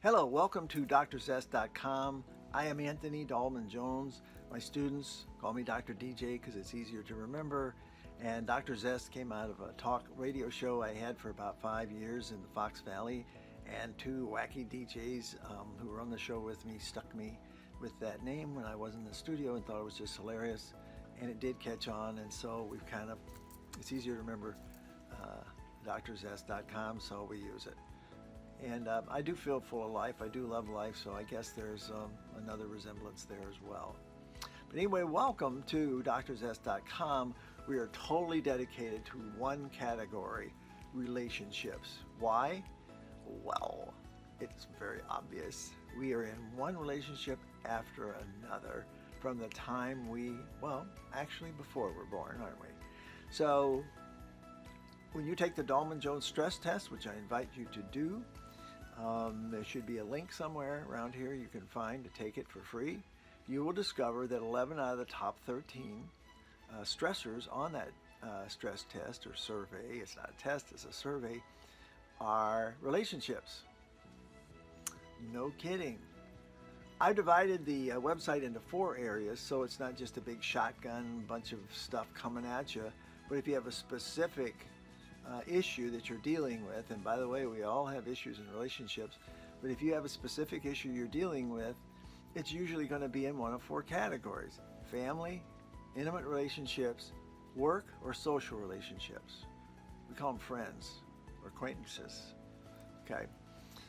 Hello, welcome to drzest.com. I am Anthony Dallmann-Jones. My students call me Dr. DJ because it's easier to remember. And Dr. Zest came out of a talk radio show I had for about 5 years in the Fox Valley. And two wacky DJs who were on the show with me stuck me with that name when I was in the studio and thought it was just hilarious. And it did catch on, and so it's easier to remember drzest.com, so we use it. And I do feel full of life. I do love life, so I guess there's another resemblance there as well. But anyway, welcome to drzest.com. We are totally dedicated to one category, relationships. Why? Well, it's very obvious. We are in one relationship after another from the time actually before we're born, aren't we? So when you take the Dallmann-Jones stress test, which I invite you to do, there should be a link somewhere around here you can find to take it for free. You will discover that 11 out of the top 13 stressors on that stress test or survey, it's not a test, it's a survey, are relationships. No kidding. I've divided the website into 4 areas, so it's not just a big shotgun bunch of stuff coming at you, but if you have a specific issue that you're dealing with, and by the way, we all have issues in relationships, but if you have a specific issue you're dealing with, it's usually going to be in one of 4 categories: family, intimate relationships, work, or social relationships. We call them friends or acquaintances. Okay,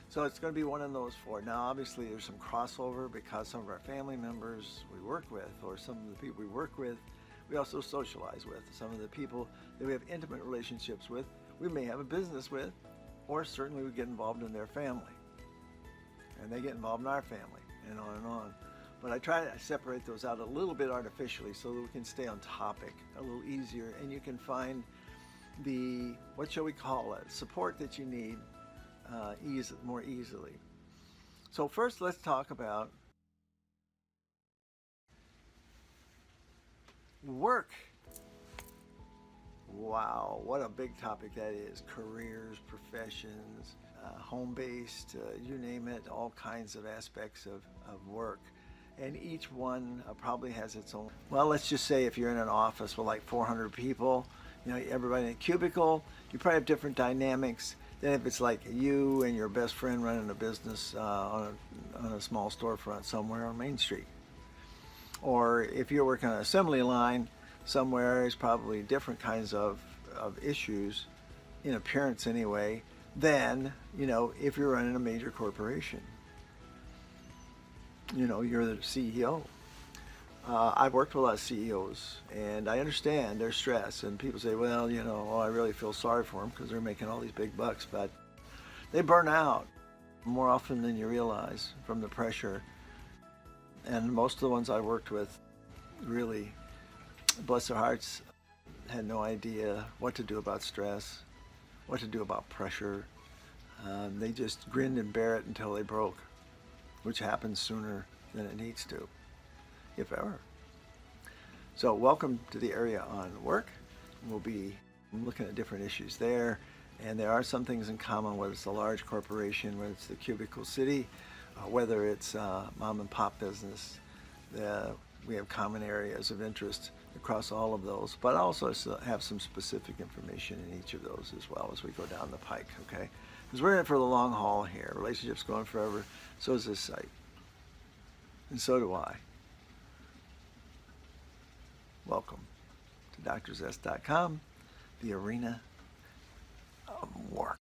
so it's going to be one of those 4. Now obviously there's some crossover because some of our family members we work with, or some of the people we work with, we also socialize with. Some of the people that we have intimate relationships with, we may have a business with, or certainly we get involved in their family. And they get involved in our family, and on and on. But I try to separate those out a little bit artificially so that we can stay on topic a little easier, and you can find the, what shall we call it, support that you need more easily. So first let's talk about work. Wow, what a big topic that is. Careers, professions, home-based, you name it, all kinds of aspects of work. And each one probably has its own. Well, let's just say if you're in an office with like 400 people, everybody in a cubicle, you probably have different dynamics than if it's like you and your best friend running a business on a small storefront somewhere on Main Street. Or if you're working on an assembly line somewhere, there's probably different kinds of issues, in appearance anyway, than, if you're running a major corporation. You're the CEO. I've worked with a lot of CEOs, and I understand their stress. And people say, well, I really feel sorry for them because they're making all these big bucks. But they burn out more often than you realize from the pressure. And most of the ones I worked with really, bless their hearts, had no idea what to do about stress, what to do about pressure. They just grinned and bear it until they broke, which happens sooner than it needs to, if ever. So welcome to the area on work. We'll be looking at different issues there, and there are some things in common, whether it's a large corporation, whether it's the cubicle city, whether it's mom and pop business. We have common areas of interest across all of those, but also have some specific information in each of those as well as we go down the pike, okay? Because we're in it for the long haul here. Relationships going forever. So is this site. And so do I. Welcome to drzest.com, the arena of work.